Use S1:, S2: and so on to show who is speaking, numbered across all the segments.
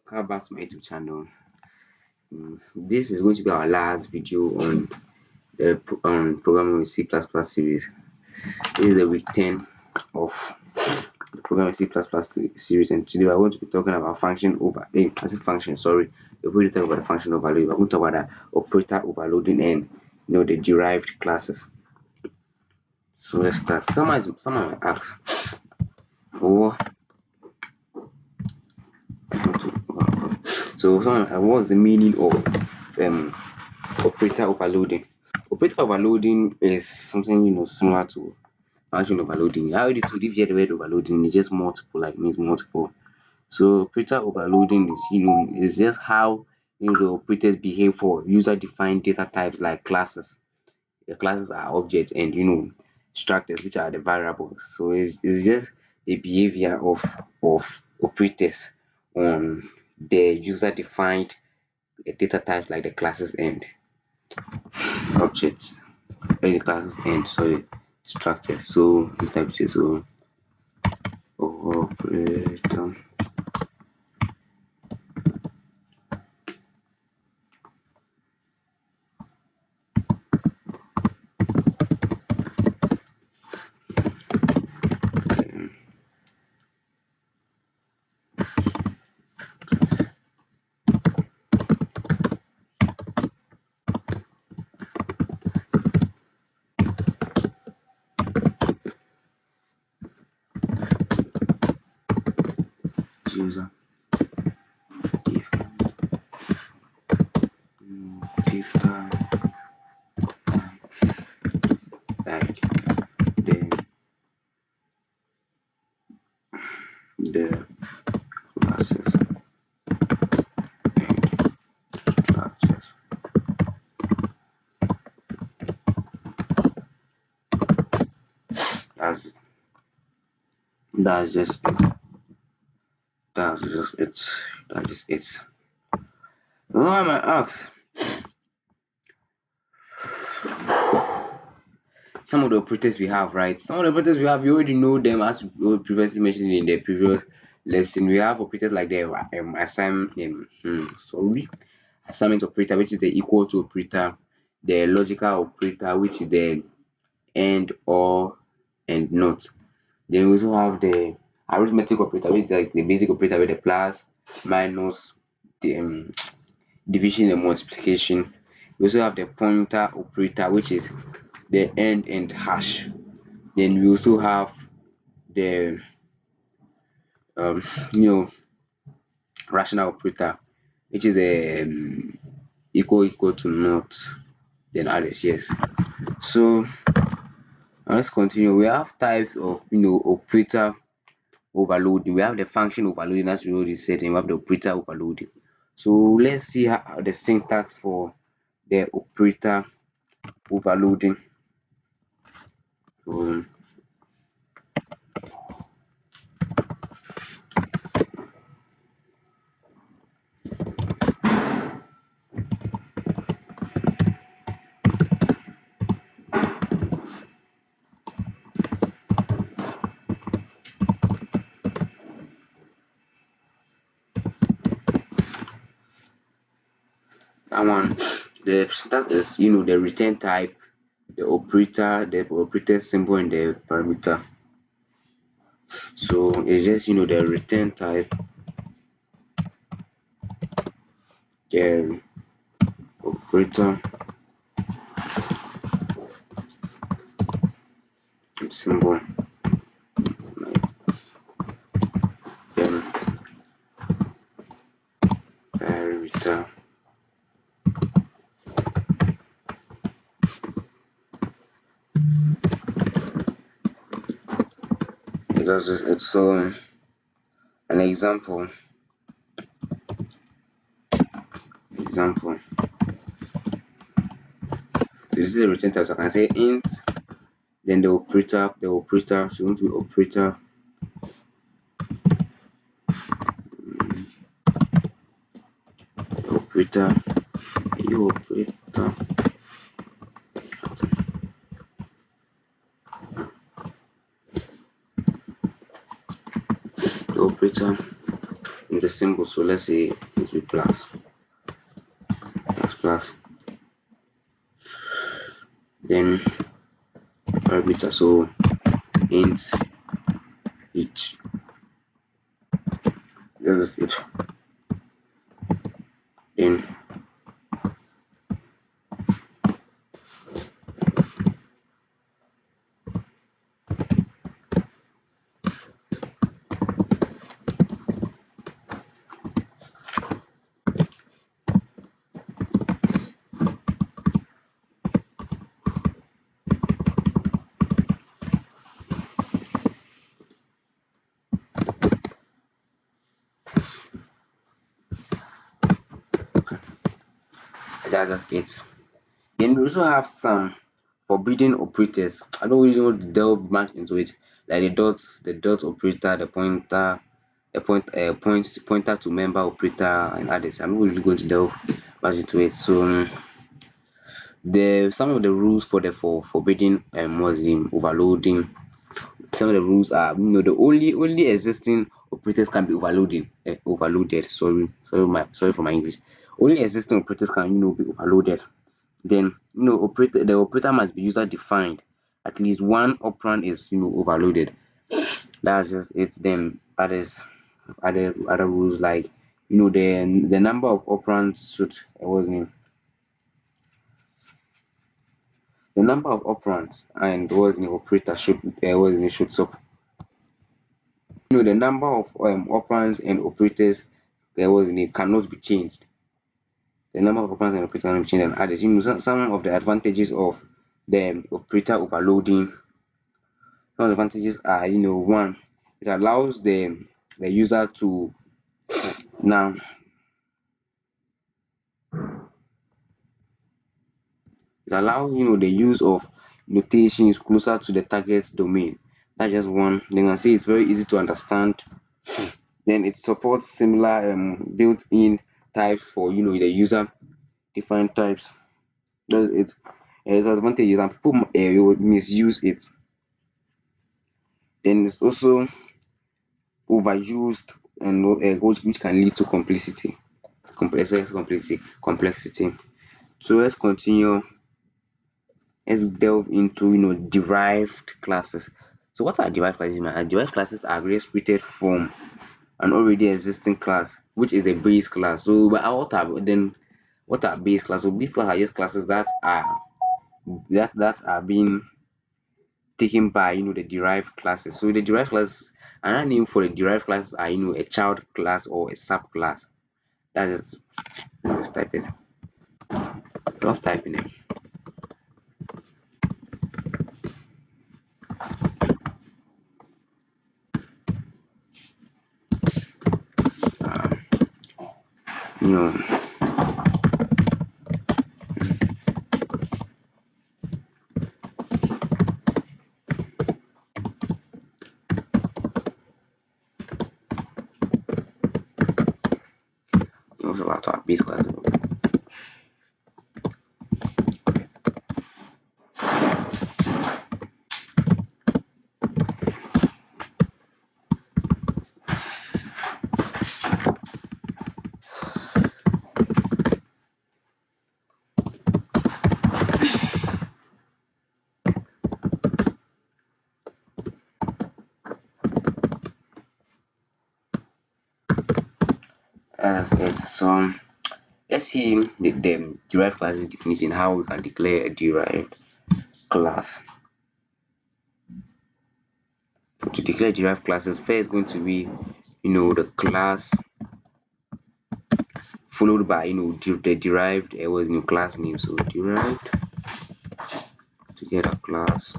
S1: Welcome back to my YouTube channel. This is going to be our last video on the programming with C++ series. This is the week 10 of the programming with C++ series, and today we're going to be talking about function over. I said function. Sorry, we're going to talk about the function overloading. We're going to talk about the operator overloading and the derived classes. So let's start. Someone might ask, oh, so what's the meaning of operator overloading? Operator overloading is something similar to function overloading. I already told, if you hear the word overloading, it's just multiple, like means multiple. So operator overloading is just how the operators behave for user defined data types like classes. The classes are objects and structures, which are the variables. So it's just the behavior of operators on the user defined data types like the classes and objects, the classes and structures. So we type it, so operator user filter like the classes and structures. That's it. That's just it. That's just it. That is it. Now I might ask, some of the operators we have, right? Some of the operators we have, you already know them, as we previously mentioned in the previous lesson. We have operators like the assignment operator, which is the equal to operator, the logical operator, which is the and, or, and not. Then we also have the arithmetic operator, which is like the basic operator with the plus, minus, the division and multiplication. We also have the pointer operator, which is the and hash. Then we also have the um, you know rational operator, which is a equal to not, then others. Yes. So let's continue. We have types of operator overloading. We have the function overloading, as we already said, and we have the operator overloading. So let's see how the syntax for the operator overloading. So that one, the syntax is the return type, the operator symbol, and the parameter. So it's just the return type, the operator symbol, then parameter. It's so an example. So this is the return type. So I can say int, then the operator. So we want to be operator operator operator operator, with a symbol. So let's say it will be plus, plus, then parameter. So int each. This is it. Then that's just it. Then we also have some forbidden operators. I don't really want to delve much into it, like the dot operator, the pointer, pointer to member operator, and others. I'm not really going to delve much into it. So the some of the rules for the forbidding was in overloading. Some of the rules are, the only existing operators can be overloaded. Sorry for my English. Only existing operators can be overloaded. Then the operator must be user defined. At least one operand is overloaded. That's just it. Then other rules like the number of operands should what's name the number of operands and what's name operator should what's name should sub the number of operands and operators what's name cannot be changed. The number of operands and operators cannot be changed and others. Some of the advantages of the operator overloading. Some of the advantages are, one, it allows the user to now it allows the use of notations closer to the target domain. That's just one. Then I say it's very easy to understand. Then it supports similar built-in types for the user defined types. It's advantages and people would misuse it. Then it's also overused and which can lead to complexity. So let's continue. Let's delve into derived classes. So what are derived classes, man? Derived classes are created from an already existing class, which is a base class. So but what are base classes? So base classes are just classes that are being taken by the derived classes. So the derived classes, another name for the derived classes are a child class or a subclass. That is just type it. Love typing it. You know, also about our base class. So let's see the derived classes definition, how we can declare a derived class. To declare derived classes, first going to be the class followed by the derived was class name. So derived together class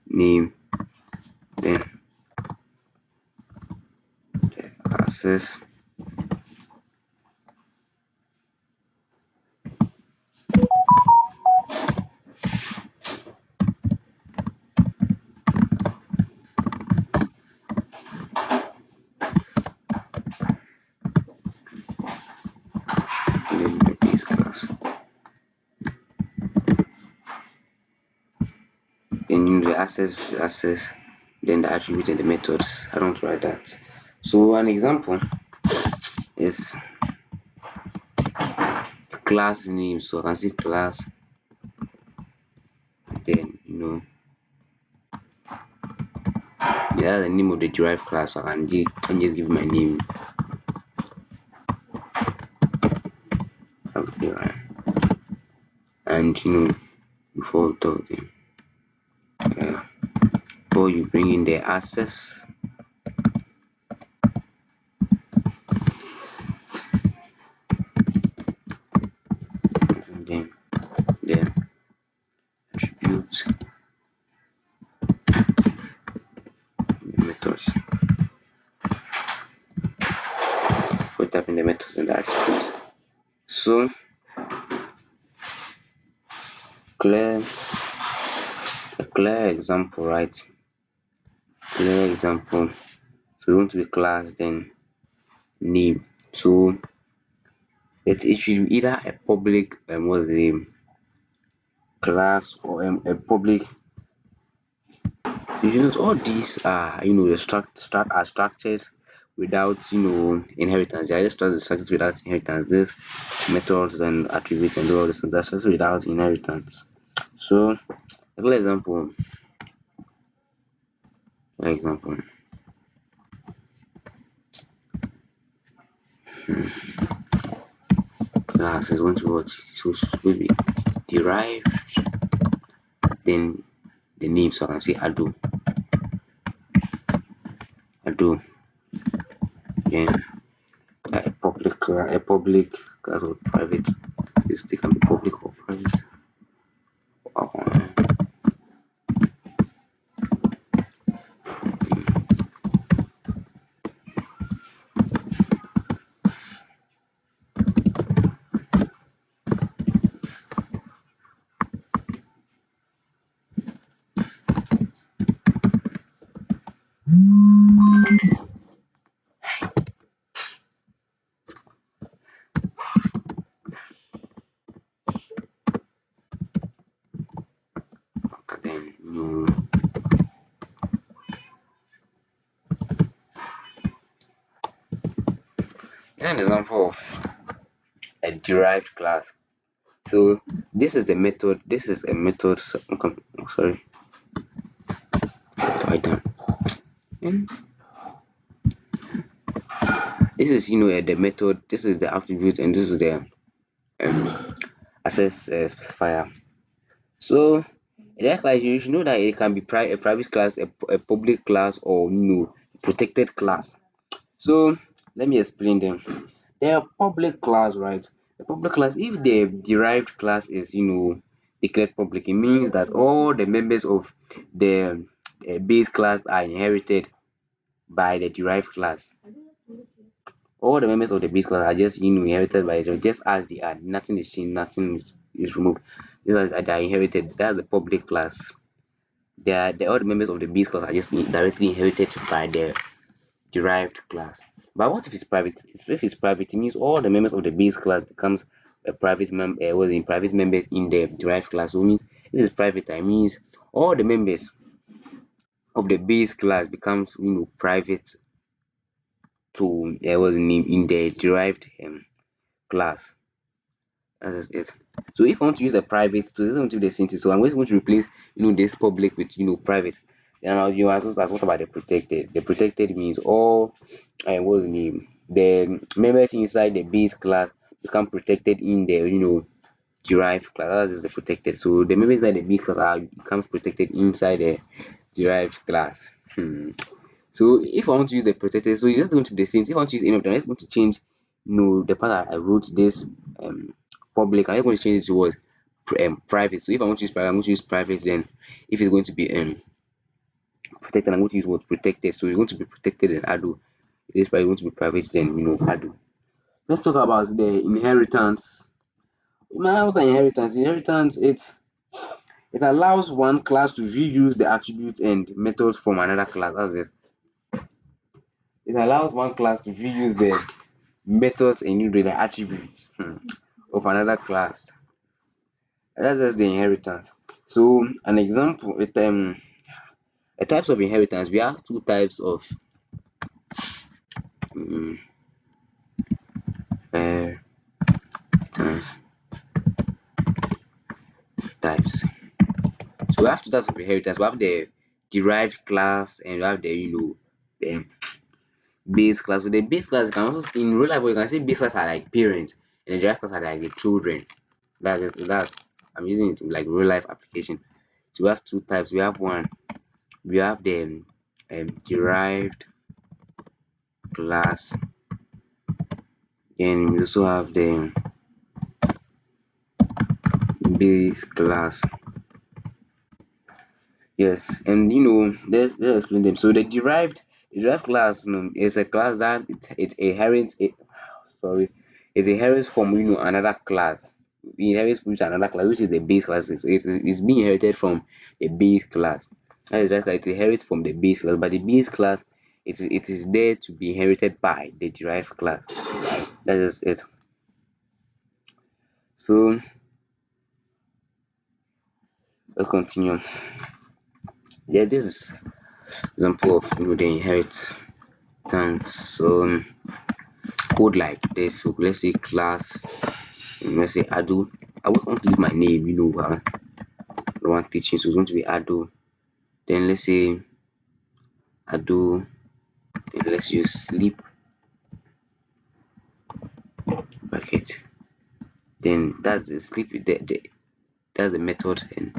S1: name, then the access, and then the base class. Then the access, then the attribute and the methods. I don't write that. So an example is class name. So I can see class, then that's the name of the derived class. So I can just give my name. Okay, right. And before we talk then, before you bring in the access, and then the attribute, the methods. For type in the methods and the attributes. So clear a clear example, right? Clear example. So we want to be class, then name. So it should be either a public what's the name class or a public. You know all these are the are structured without inheritance. They are just structured without inheritance. This methods and attributes and all this are structured without inheritance. So a good example class is going to be what? So will be derived, then the name. So I can say ado, then a public class or private. This can be public or private. Uh, then an example of a derived class. So this is the method. This is a method. Sorry, I done. This is the method. This is the attribute, and this is the access specifier. So that class, you should know that it can be a private class, a public class, or protected class. So let me explain them. They are public class, right? The public class, if the derived class is declared public, it means that all the members of the base class are inherited by the derived class. All the members of the base class are just inherited by just as they are. Nothing is changed, nothing is removed. Just as they are inherited. That's the public class. All the members of the base class are just directly inherited by the derived class. But what if it's private? If it's private, it means all the members of the base class becomes a private private members in the derived class. So it means if it's private, it means all the members of the base class becomes private to was in the derived class. That is it. So if I want to use the private to this want to be the same thing, so I'm just going to replace this public with private. Then you ask us what about the protected? The protected means all what's the name? The members inside the base class become protected in the derived class. That is the protected. So the members inside the base class becomes protected inside the derived class. So if I want to use the protected, so it's just going to be the same. If I want to use any of them, I'm just going to change the part that I wrote this public. I'm just going to change it to what private. So if I want to use private, I'm going to use private. Then if it's going to be protected, I'm going to use what protected. So it's going to be protected and ado. It is probably going to be private, then ado. Let's talk about the inheritance. What an inheritance? Inheritance it allows one class to reuse the attributes and methods from another class. That's it. It allows one class to reuse the methods and the attributes of another class. That's just the inheritance. So an example, a types of inheritance. We have two types of um inheritance types. So we have two types of inheritance. We have the derived class and we have the the base class. So the base class you can also in real life you can say base class are like parents and the derived class are like the children. That's I'm using it in like real life application. So we have two types. We have the derived class, and we also have the base class. Yes, and let's explain them. So the derived class, is a class that it inherits it. Sorry, it inherits from another class. It inherits from another class, which is the base class. It's being inherited from the base class. That is just like it inherits from the base class, but the base class it is there to be inherited by the derived class. That is it. So let's continue. Yeah, this is example of the inheritance. So code like this. So let's say class, let's say Ado. I won't want to use my name, the one teaching, so it's going to be Ado. Then let's say Ado, then let's use sleep bucket. Then that's the sleep, that's the method, and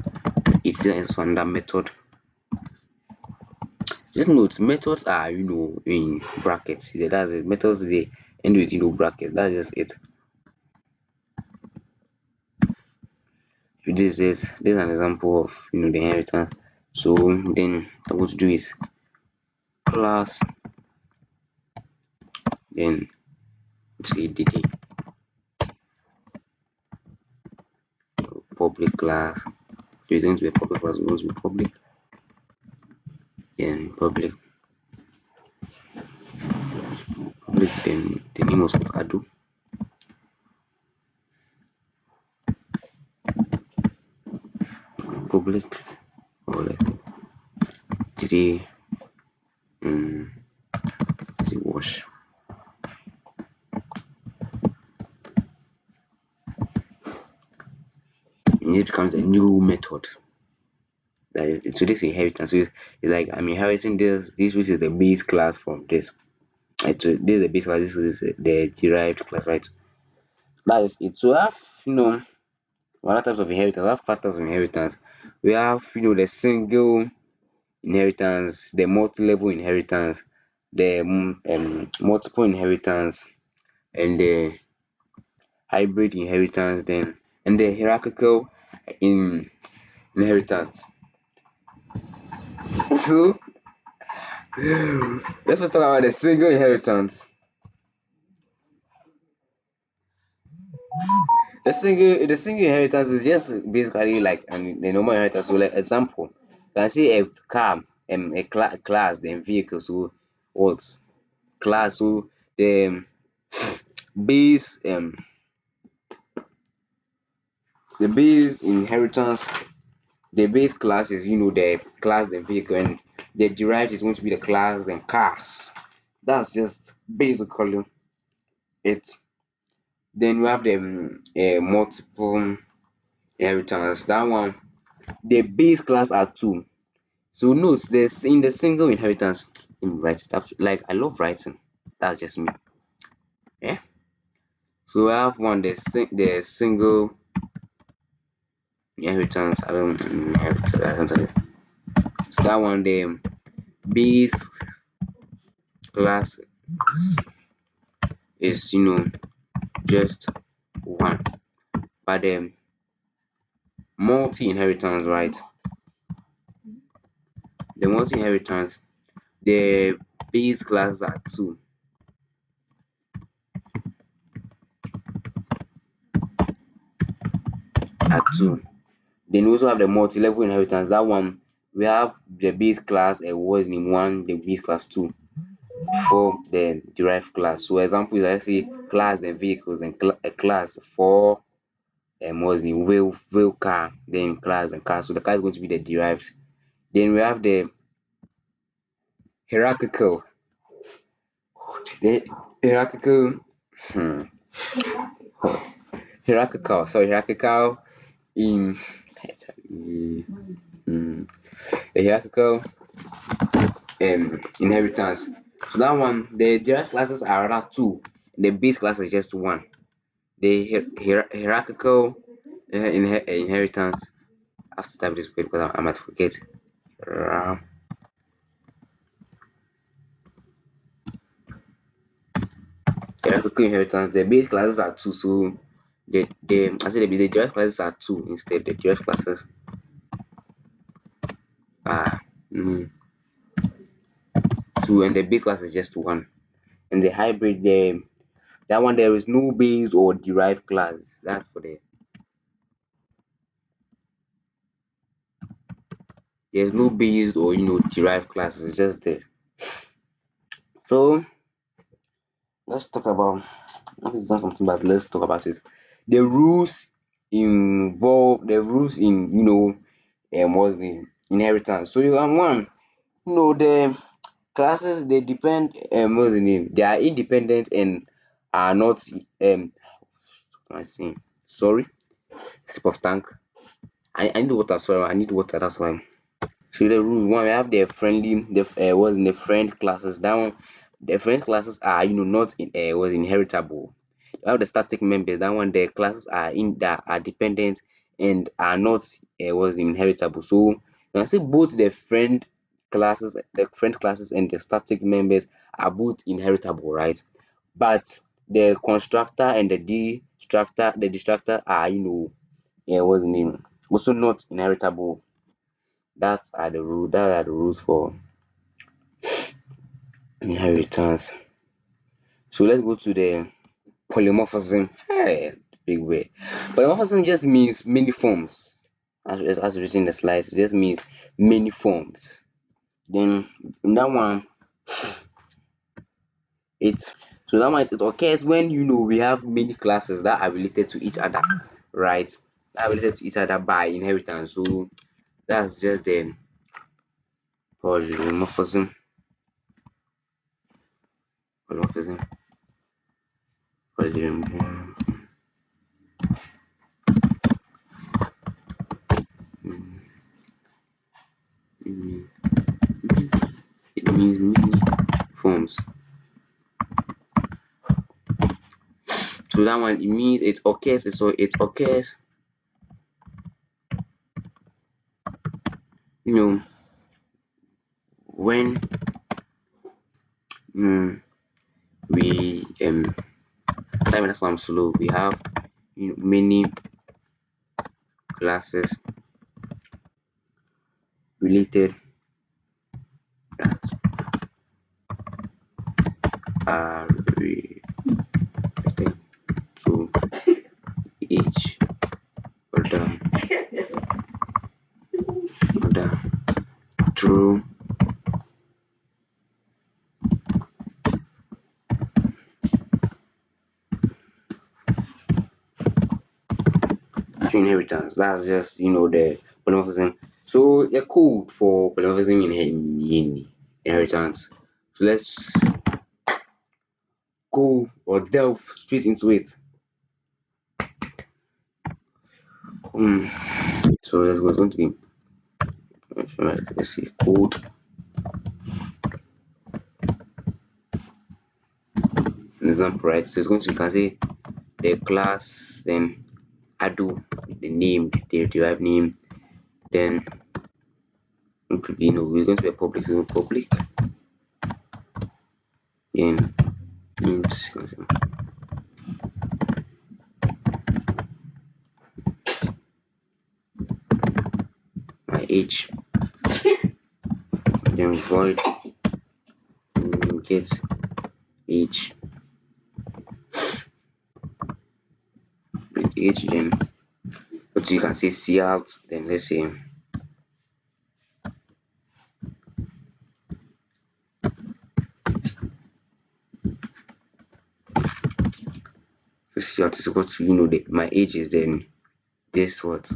S1: it is another method. Just note methods are in brackets. Yeah, that's it. Methods they end with bracket. That's just it. So this is an example of the inheritance. So then what I'm going to do is class, then say dd public class. So it's going to be a public class. It's going to be public, then public, then the name was Ado. Public or like dd say wash. And it becomes a new method. That is, so this inheritance. So it's like I'm inheriting this which is the base class from this. Right, so this is the base class, this is the derived class, right? That is it. So we have other types of inheritance. We have factors of inheritance. We have the single inheritance, the multi-level inheritance, the multiple inheritance, and the hybrid inheritance, then and the hierarchical in inheritance. So let's first talk about the single inheritance. The single inheritance is just basically like the normal inheritance. So like example, can see a car, class, then vehicle. So what class? So the base the base inheritance, the base class is the class, the vehicle, and the derived is going to be the class and cars. That's just basically it. Then we have the multiple inheritance. That one, the base class are two. So note this in the single inheritance in writing stuff. Like I love writing. That's just me. Yeah. So I have one the single inheritance. I don't inherit. I don't know. So that one the base class is just one. But the multi inheritance, right? The multi inheritance, the base class are two. Are two. Then we also have the multi-level inheritance. That one we have the base class was in one, the base class two for the derived class. So example is I say class then vehicles, then a class for was in wheel car, then class and car. So the car is going to be the derived. Then we have the hierarchical The hierarchical, hmm, hierarchical in mm, the hierarchical inheritance. So that one, the derived classes are rather two. The base class is just one. The hierarchical inheritance. I have to type this word because I might forget. Uh, Hierarchical inheritance. The base classes are two, so the derived classes are two instead. The derived classes are mm, two, and the base class is just one. And the hybrid, that one there is no base or derived class. That's for there's no base or derived classes. It's just there. So let's talk about what is not something, but let's talk about it. The rules the rules in what's the inheritance. So you have one, the classes, they depend, what's the name, they are independent and are not what am I saying? Sorry, sip of tank. I need water, sorry, I need water, that's why. So the rules one, we have the friendly, what's in the friend classes. That one, the friend classes are not was inheritable. We have the static members. That one, the classes are in that are dependent and are not was inheritable. So you can see both the friend classes and the static members are both inheritable, right? But the constructor and the destructor are what's the name, also not inheritable. That are the rules for inheritance. So let's go to the polymorphism. Hey, big way. Polymorphism just means many forms. As written in the slides, it just means many forms. Then in that one, it occurs when we have many classes that are related to each other, right? That are related to each other by inheritance. So that's just the polymorphism. Polymorphism. Polymorphism. It means many forms. So that one, it means it occurs you know when we time, that's why I'm slow. We have many classes related that are related to each other through inheritance. That's just the polymorphism. So the code for polymorphism in inheritance. So let's go or delve straight into it. Hmm. So let's go. It's going to be let's see code an example, right? So it's going to be, you can say the class, then ado the name, the derived name, then it could be we're going to be a public, so public in int my age, then void get age with age, then what you can say C out, then let's say C out is equal to my age is then this what.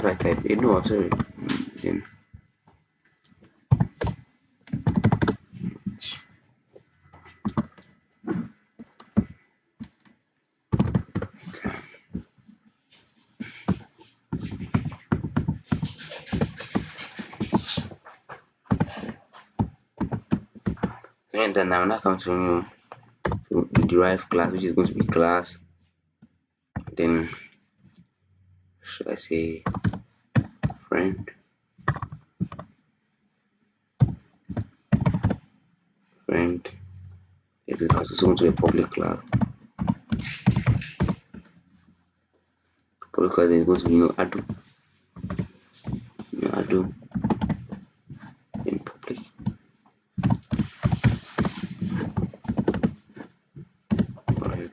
S1: if I type no, sorry. Then and then now come to derive class, which is going to be class. Then should I say friend? Friend. It is also going to be a public class. Public class is going to be ado. Ado in public. Alright.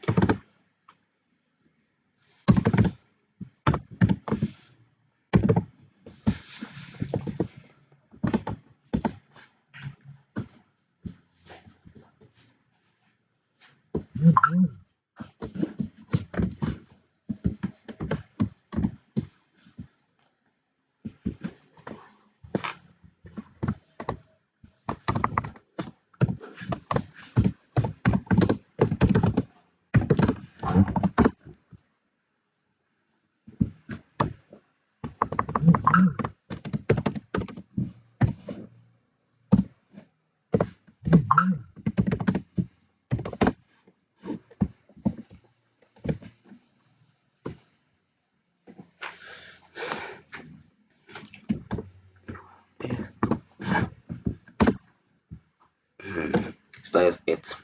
S1: So that's it.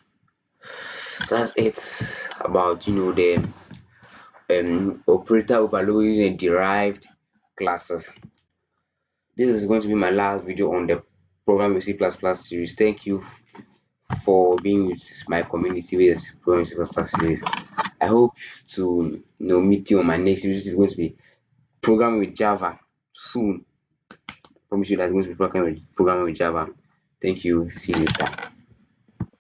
S1: That's it about the operator overloading and derived classes. This is going to be my last video on the program with C++ series. Thank you for being with my community with this program C++ series. I hope to meet you on my next series, which is going to be programming with Java soon. I promise you that's going to be programming with Java. Thank you. See you later.